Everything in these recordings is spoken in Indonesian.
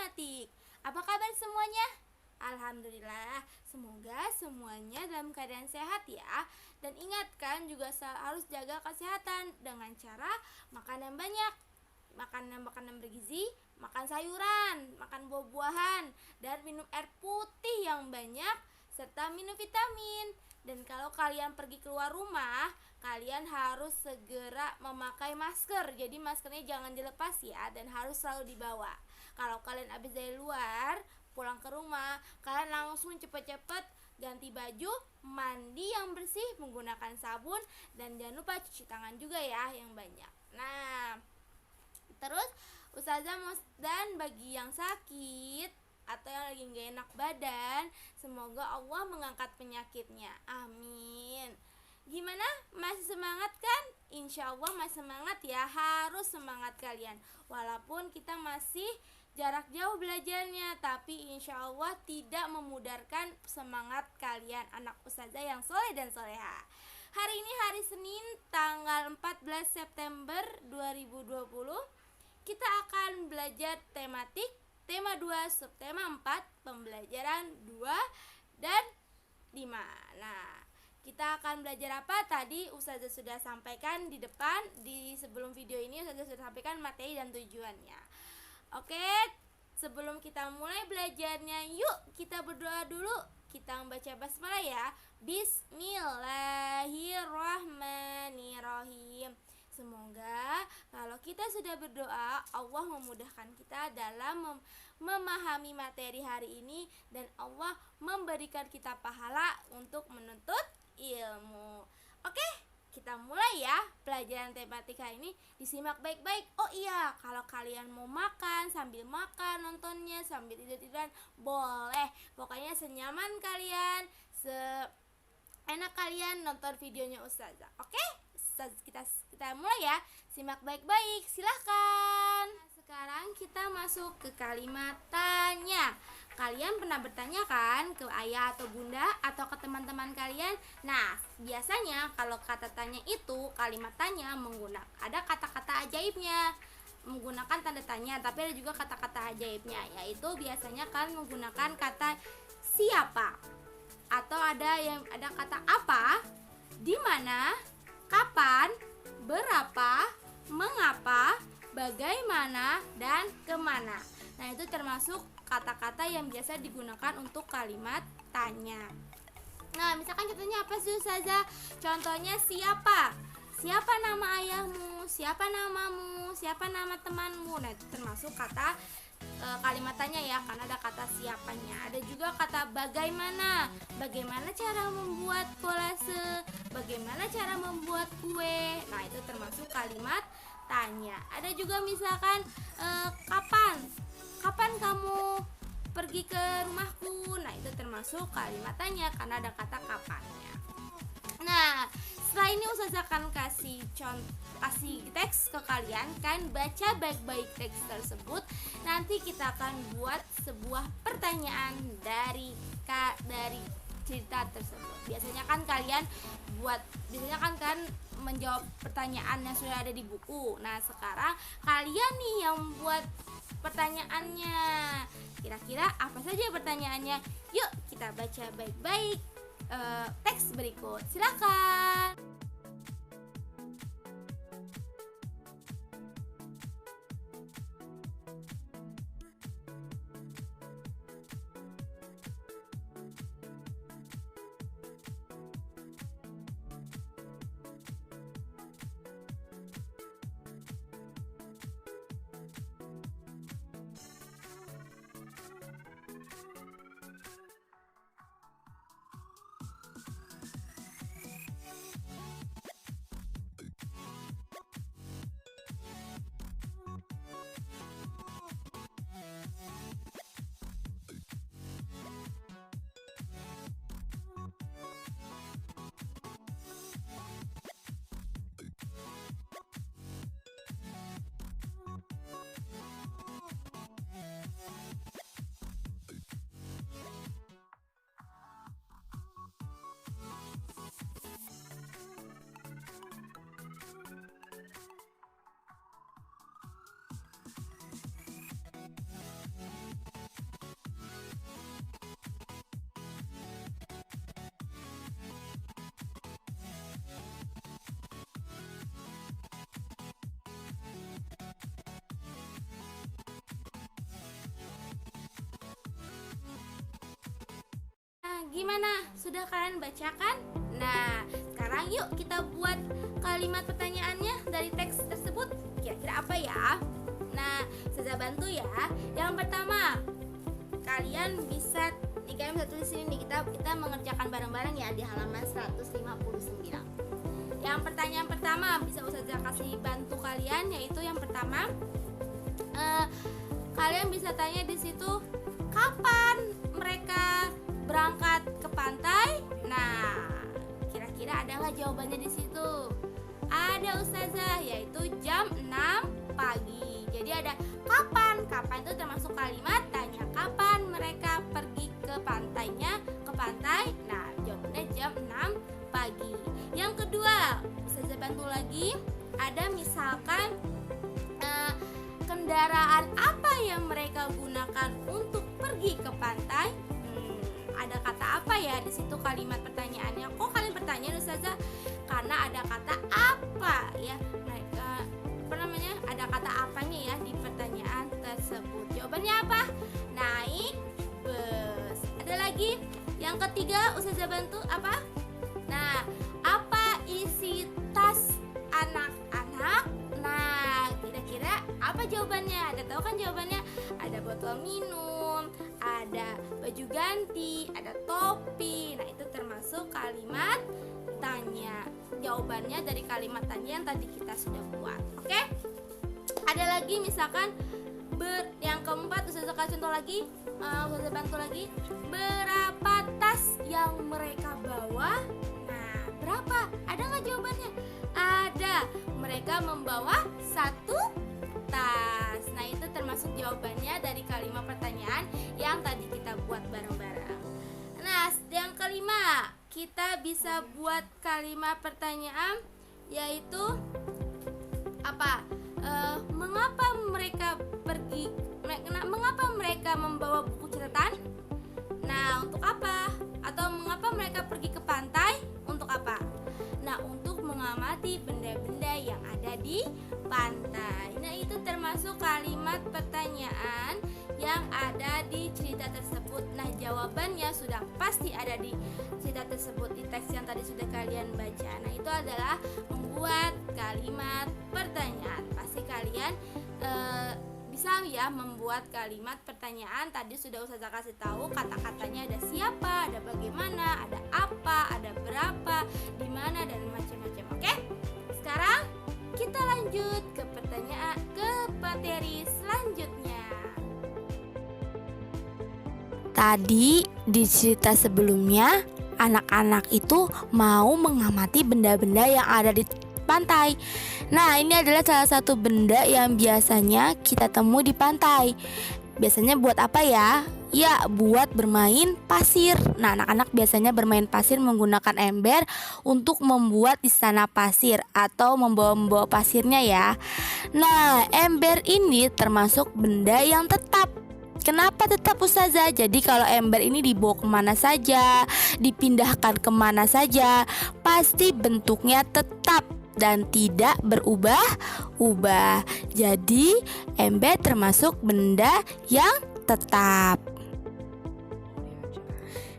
tematik. Apa kabar semuanya? Alhamdulillah, semoga semuanya dalam keadaan sehat ya. Dan ingatkan juga harus jaga kesehatan dengan cara makan yang banyak, makan makanan bergizi, makan sayuran, makan buah-buahan, dan minum air putih yang banyak, serta minum vitamin. Dan kalau kalian pergi keluar rumah, kalian harus segera memakai masker. Jadi maskernya jangan dilepas ya, dan harus selalu dibawa. Kalau kalian habis dari luar, pulang ke rumah, kalian langsung cepet-cepet ganti baju, mandi yang bersih menggunakan sabun, dan jangan lupa cuci tangan juga ya yang banyak. Nah, terus Ustazah dan bagi yang sakit atau yang lagi gak enak badan, semoga Allah mengangkat penyakitnya, amin. Gimana? Masih semangat kan? Insya Allah masih semangat ya, harus semangat kalian. Walaupun kita masih jarak jauh belajarnya, tapi insya Allah tidak memudarkan semangat kalian anak ustazah yang soleh dan soleha. Hari ini hari Senin tanggal 14 September 2020. Kita akan belajar tematik tema 2, subtema 4, pembelajaran 2 dan 5. Nah, kita akan belajar apa? Tadi Ustazah sudah sampaikan di depan, di sebelum video ini Ustazah sudah sampaikan materi dan tujuannya. Oke, sebelum kita mulai belajarnya, yuk kita berdoa dulu. Kita membaca basmalah ya. Bismillahirrahmanirrahim. Semoga kalau kita sudah berdoa, Allah memudahkan kita dalam memahami materi hari ini, dan Allah memberikan kita pahala untuk menuntut ilmu. Oke, kita mulai ya pelajaran tematika ini. Disimak baik-baik. Oh iya, kalau kalian mau makan, sambil makan nontonnya, sambil tidur-tiduran boleh. Pokoknya senyaman kalian, seenak kalian nonton videonya Ustazah. Oke? Kita mulai ya. Simak baik-baik, silahkan. Nah, sekarang kita masuk ke kalimat tanya. Kalian pernah bertanya kan ke ayah atau bunda atau ke teman-teman kalian? Nah, biasanya kalau kata tanya itu, kalimat tanya ada kata-kata ajaibnya, menggunakan tanda tanya, tapi ada juga kata-kata ajaibnya, yaitu biasanya kalian menggunakan kata siapa, atau ada kata apa, di mana, kapan, berapa, mengapa, bagaimana, dan kemana. Nah, itu termasuk kata-kata yang biasa digunakan untuk kalimat tanya. Nah, misalkan contohnya apa sih Ustazah? Contohnya siapa? Siapa nama ayahmu? Siapa namamu? Siapa nama temanmu? Nah, itu termasuk kata kalimat tanya ya, karena ada kata siapanya. Ada juga kata bagaimana. Bagaimana cara membuat kolase? Bagaimana cara membuat kue? Nah, itu termasuk kalimat tanya. Ada juga misalkan kapan? Kapan kamu pergi ke rumahku? Nah, itu termasuk kalimat tanya karena ada kata kapannya. Nah, setelah ini Ustazah akan kasih teks ke kalian, kan baca baik-baik teks tersebut. Nanti kita akan buat sebuah pertanyaan dari cerita tersebut. Biasanya kan kalian menjawab pertanyaan yang sudah ada di buku. Nah, sekarang kalian nih yang buat pertanyaannya. Kira-kira apa saja pertanyaannya? Yuk kita baca baik-baik teks berikut. Silakan. Gimana? Sudah kalian bacakan? Nah, sekarang yuk kita buat kalimat pertanyaannya dari teks tersebut. Kira-kira apa ya? Nah, saya bantu ya. Yang pertama, kalian bisa tulis sini nih, kita mengerjakan bareng-bareng ya di halaman 159. Yang pertanyaan pertama bisa Ustazah kasih bantu kalian, yaitu yang pertama, kalian bisa tanya di situ, kapan mereka berangkat ke pantai? Nah, kira-kira ada nggak jawabannya di situ? Ada Ustazah, yaitu jam 6 pagi. Jadi ada kapan? Kapan itu termasuk kalimat tanya, kapan mereka pergi ke pantainya, ke pantai? Nah, jawabannya jam 6 pagi. Yang kedua, Ustazah bantu lagi. Ada misalkan kendaraan apa yang mereka gunakan untuk pergi ke pantai? Ada kata apa ya di situ kalimat pertanyaannya? Kok kalian bertanya Ustazah? Karena ada kata apa ya? Mereka ada kata apanya ya di pertanyaan tersebut. Jawabannya apa? Naik bus. Ada lagi? Yang ketiga Ustazah bantu apa? Nah, apa isi tas anak-anak? Nah, kira-kira apa jawabannya? Ada tahu kan jawabannya? Ada botol minum, ada baju ganti, ada topi. Nah, itu termasuk kalimat tanya. Jawabannya dari kalimat tanya yang tadi kita sudah buat. Oke? Ada lagi misalkan yang keempat, Ustazah kasih contoh lagi, Ustazah bantu lagi. Berapa tas yang mereka bawa? Nah, berapa? Ada nggak jawabannya? Ada. Mereka membawa 1 tas. Nah, itu termasuk jawabannya dari kalimat pertanyaan yang tadi kita buat bareng-bareng. Nah, yang kelima, kita bisa buat kalimat pertanyaan, yaitu apa? Mengapa mereka membawa buku catatan? Nah, untuk apa? Atau mengapa mereka pergi ke pantai? Untuk apa? Nah, untuk mengamati benda-benda yang ada di pantai. Nah, itu termasuk kalimat pertanyaan yang ada di cerita tersebut. Nah, jawabannya sudah pasti ada di cerita tersebut, di teks yang tadi sudah kalian baca. Nah, itu adalah membuat kalimat pertanyaan. Pasti kalian bisa ya membuat kalimat pertanyaan. Tadi sudah Ustazah kasih tahu kata-katanya, ada siapa, ada bagaimana, ada apa, ada berapa, di mana, dan macam-macam. Oke? Sekarang kita lanjut ke materi selanjutnya. Tadi di cerita sebelumnya, anak-anak itu mau mengamati benda-benda yang ada di pantai. Nah, ini adalah salah satu benda yang biasanya kita temui di pantai. Biasanya buat apa ya? Ya, buat bermain pasir. Nah, anak-anak biasanya bermain pasir menggunakan ember untuk membuat istana pasir atau membawa pasirnya ya. Nah, ember ini termasuk benda yang tetap. Kenapa tetap Ustazah? Jadi kalau ember ini dibawa kemana saja, dipindahkan kemana saja, pasti bentuknya tetap dan tidak berubah-ubah. Jadi ember termasuk benda yang tetap.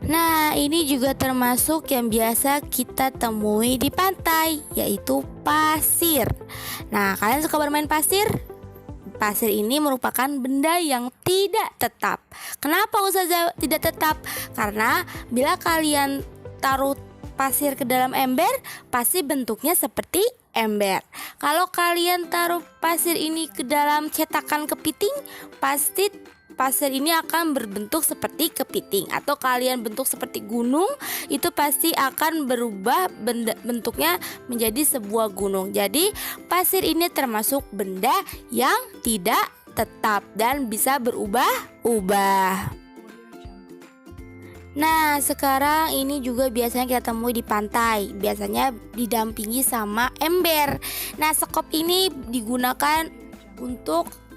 Nah, ini juga termasuk yang biasa kita temui di pantai, yaitu pasir. Nah, kalian suka bermain pasir? Pasir ini merupakan benda yang tidak tetap. Kenapa Ustazah tidak tetap? Karena bila kalian taruh pasir ke dalam ember, pasti bentuknya seperti ember. Kalau kalian taruh pasir ini ke dalam cetakan kepiting, pasti pasir ini akan berbentuk seperti kepiting. Atau kalian bentuk seperti gunung, itu pasti akan berubah bentuknya menjadi sebuah gunung. Jadi pasir ini termasuk benda yang tidak tetap dan bisa berubah-ubah. Nah, sekarang ini juga biasanya kita temui di pantai. Biasanya didampingi sama ember. Nah, sekop ini digunakan untuk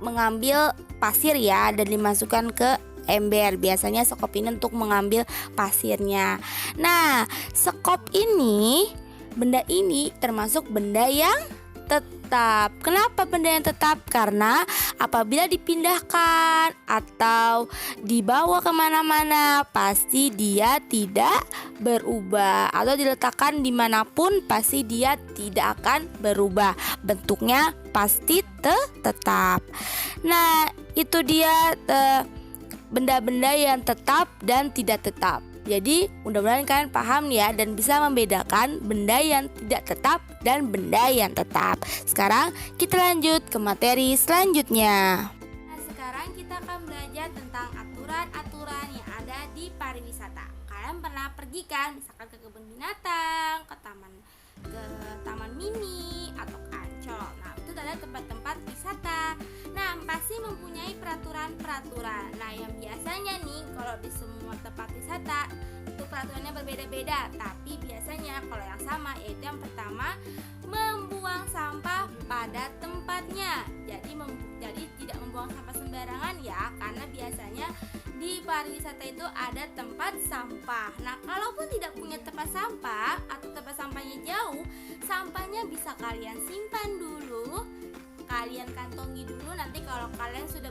mengambil pasir ya, dan dimasukkan ke ember. Biasanya sekop ini untuk mengambil pasirnya. Nah, sekop ini, benda ini termasuk benda yang tetap. Kenapa benda yang tetap? Karena apabila dipindahkan atau dibawa kemana-mana, pasti dia tidak berubah. Atau diletakkan dimanapun, pasti dia tidak akan berubah. Bentuknya pasti tetap. Nah, itu dia benda-benda yang tetap dan tidak tetap. Jadi mudah-mudahan kalian paham ya dan bisa membedakan benda yang tidak tetap dan benda yang tetap. Sekarang kita lanjut ke materi selanjutnya. Nah, sekarang kita akan belajar tentang aturan-aturan yang ada di pariwisata. Kalian pernah pergi kan, misalkan ke kebun binatang, ke taman mini atau ke Ancol. Nah, itu adalah tempat-tempat wisata. Nah, pasti mempunyai peraturan-peraturan. Nah, yang biasanya nih kalau di semua tempat wisata itu peraturannya berbeda-beda. Tapi biasanya kalau yang sama yaitu yang pertama, membuang sampah pada tempatnya. Jadi tidak membuang sampah sembarangan ya, karena biasanya di pariwisata itu ada tempat sampah. Nah, kalaupun tidak punya tempat sampah atau tempat sampahnya jauh, sampahnya bisa kalian simpan dulu, kalian kantongi dulu. Nanti kalau kalian sudah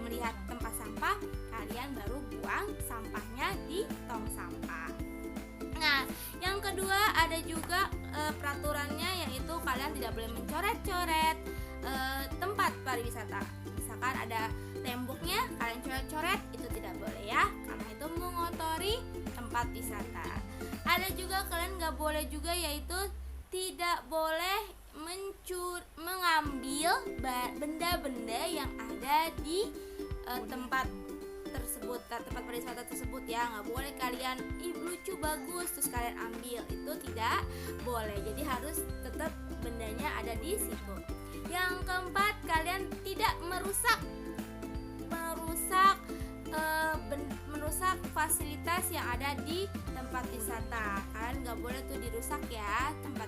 melihat tempat sampah, kalian baru buang sampahnya di tong sampah. Nah, yang kedua ada juga peraturannya, yaitu kalian tidak boleh mencoret-coret tempat pariwisata. Misalkan ada temboknya, kalian coret-coret, itu tidak boleh ya, karena itu mengotori tempat wisata. Ada juga kalian nggak boleh juga, yaitu tidak boleh mengambil benda-benda yang ada di tempat pariwisata tersebut ya. Nggak boleh kalian lucu bagus terus kalian ambil, itu tidak boleh. Jadi harus tetap bendanya ada di situ. Yang keempat, kalian tidak merusak fasilitas yang ada di tempat wisata. Kalian nggak boleh tuh dirusak ya, tempat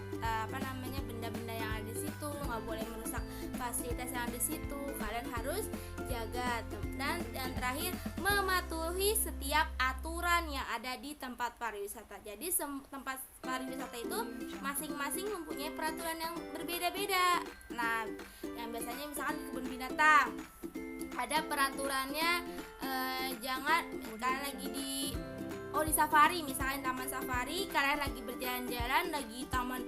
benda-benda yang ada di situ. Nggak boleh merusak fasilitas yang ada di situ. Kalian harus jaga. Dan yang terakhir, mematuhi setiap aturan yang ada di tempat pariwisata. Jadi tempat pariwisata itu masing-masing mempunyai peraturan yang berbeda-beda. Nah, yang biasanya misalkan di kebun binatang ada peraturannya, jangan kalian lagi di safari, misalkan taman safari, kalian lagi berjalan-jalan, lagi taman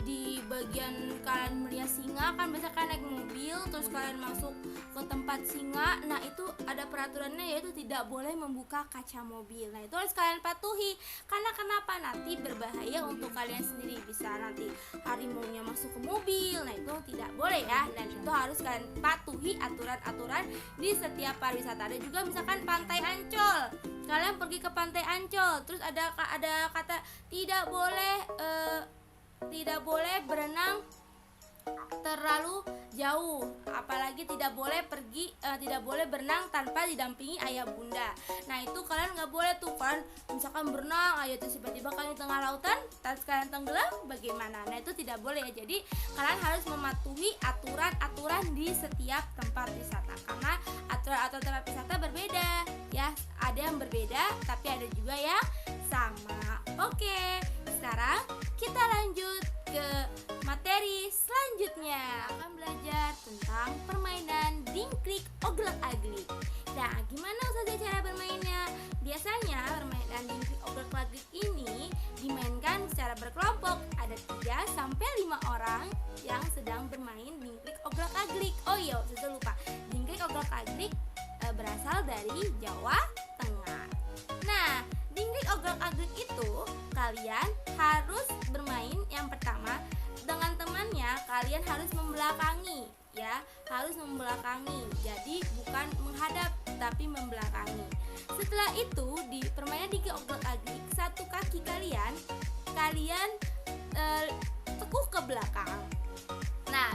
di bagian kalian melihat singa, kan biasa kalian naik mobil terus kalian masuk ke tempat singa. Nah, itu ada peraturannya, yaitu tidak boleh membuka kaca mobil. Nah, itu harus kalian patuhi. Karena kenapa? Nanti berbahaya untuk kalian sendiri, bisa nanti harimaunya masuk ke mobil. Nah, itu tidak boleh ya, dan itu harus kalian patuhi aturan-aturan di setiap pariwisata. Ada juga misalkan Pantai Ancol, kalian pergi ke Pantai Ancol, terus ada kata tidak boleh berenang terlalu jauh, apalagi tidak boleh berenang tanpa didampingi ayah bunda. Nah, itu kalian nggak boleh tuh kan, misalkan berenang, ayah tuh tiba-tiba kalian di tengah lautan, tas kalian tenggelam, bagaimana? Nah, itu tidak boleh ya. Jadi kalian harus mematuhi aturan-aturan di setiap tempat wisata, karena aturan-aturan tempat wisata berbeda ya, ada yang berbeda tapi ada juga yang sama. Oke, sekarang kita lanjut ke materi selanjutnya. Akan belajar tentang permainan dingklik oglek-aglik. Nah, gimana saja cara bermainnya? Biasanya permainan dingklik oglek-aglik ini dimainkan secara berkelompok. Ada 3-5 orang yang sedang bermain dingklik oglek-aglik. Oh iya, saya lupa. Dingklik oglek-aglik berasal dari Jawa Tengah. Nah, dingklik oglek-aglik itu kalian harus bermain, yang pertama dengan temannya kalian harus membelakangi ya, harus membelakangi. Jadi bukan menghadap tapi membelakangi. Setelah itu di permainan dingklik oglek-aglik, satu kaki kalian tekuk ke belakang. Nah,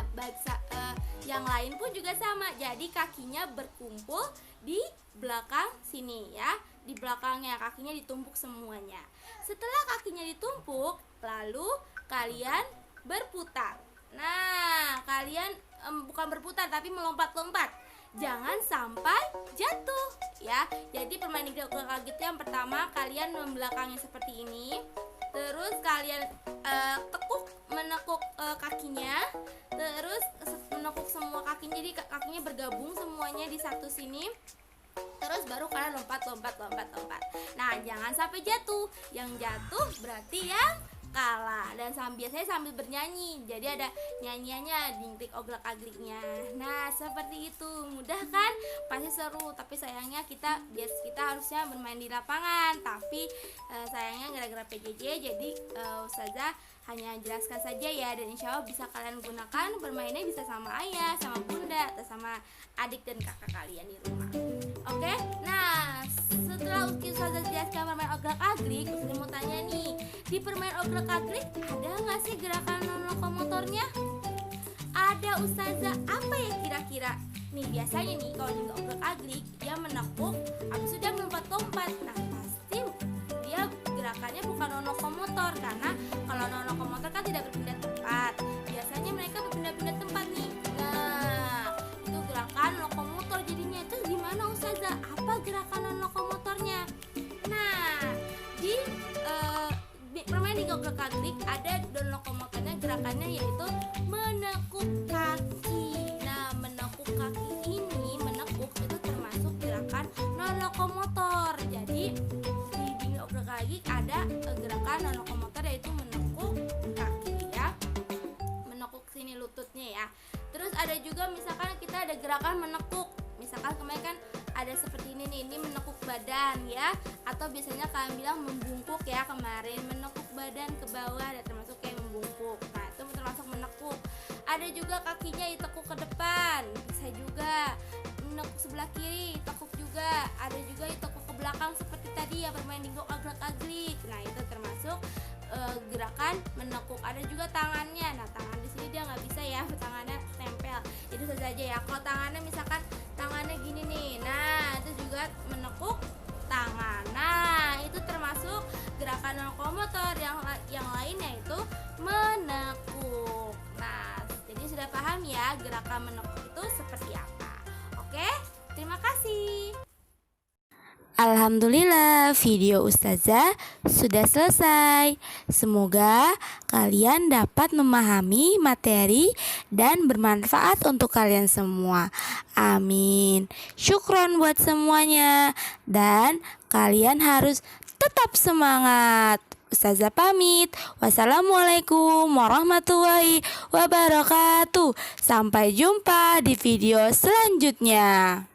yang lain pun juga sama. Jadi kakinya berkumpul di belakang sini ya, di belakangnya kakinya ditumpuk semuanya. Setelah kakinya ditumpuk, lalu kalian berputar. Nah, kalian bukan berputar tapi melompat-lompat. Jangan sampai jatuh ya. Jadi permainan dingklik oglek-aglik itu yang pertama kalian membelakangi seperti ini. Terus kalian menekuk kakinya, terus menekuk semua kakinya, jadi kakinya bergabung semuanya di satu sini. Terus baru kalian lompat. Nah, jangan sampai jatuh. Yang jatuh berarti yang kalah. Dan biasanya sambil bernyanyi. Jadi ada nyanyiannya, dingklik oglak agriknya. Nah, seperti itu. Mudah kan? Pasti seru. Tapi sayangnya kita harusnya bermain di lapangan. Tapi sayangnya gara-gara PJJ, jadi Ustazah hanya jelaskan saja ya. Dan insya Allah bisa kalian gunakan bermainnya, bisa sama ayah, sama bunda, atau sama adik dan kakak kalian di rumah. Oke, nah setelah Ustazah jelaskan permain oglak agrik, Ustazah mau tanya nih, di permain oglak agrik ada nggak sih gerakan non lokomotornya? Ada Ustazah, apa ya kira-kira? Nih biasanya nih kalau di oglak agrik dia menekuk, habis sudah melompat-lompat. Nah pasti dia gerakannya bukan non lokomotor, karena kalau non lokomotor kan tidak berpindah tempat. Biasanya mereka berpindah-pindah tempat nih. Nah itu gerakan lokomotor jadinya. Itu gimana Ustazah? Apa gerakan non lokomotornya? Nah di permain di oglak agrik ada non lokomotornya, gerakannya yaitu menekuk kaki. Nah menekuk kaki ini, menekuk itu termasuk gerakan non lokomotor. Jadi di oglak agrik ada gerakan non lokomotor yaitu menekuk kaki ya, menekuk sini lututnya ya. Terus ada juga misalkan kita ada gerakan menekuk, misalkan kemarin kan ada seperti ini nih, ini menekuk badan ya, atau biasanya kalian bilang membungkuk ya, kemarin menekuk badan ke bawah, ada termasuk kayak membungkuk. Nah itu termasuk menekuk. Ada juga kakinya ditekuk ke depan, bisa juga menekuk sebelah kiri, tekuk juga. Ada juga ditekuk ke belakang seperti tadi ya, bermain di oglak agrik. Nah itu termasuk gerakan menekuk. Ada juga tangannya. Nah tangan di sini dia nggak bisa ya, tangannya tempel. Jadi saja ya. Kalau tangannya misalkan tangannya gini nih, nah itu juga menekuk tangan. Nah itu termasuk gerakan lokomotor. Yang lainnya itu menekuk. Nah jadi sudah paham ya gerakan menekuk itu seperti apa. Oke, terima kasih. Alhamdulillah, video Ustazah sudah selesai. Semoga kalian dapat memahami materi dan bermanfaat untuk kalian semua. Amin. Syukron buat semuanya. Dan kalian harus tetap semangat. Ustazah pamit. Wassalamualaikum warahmatullahi wabarakatuh. Sampai jumpa di video selanjutnya.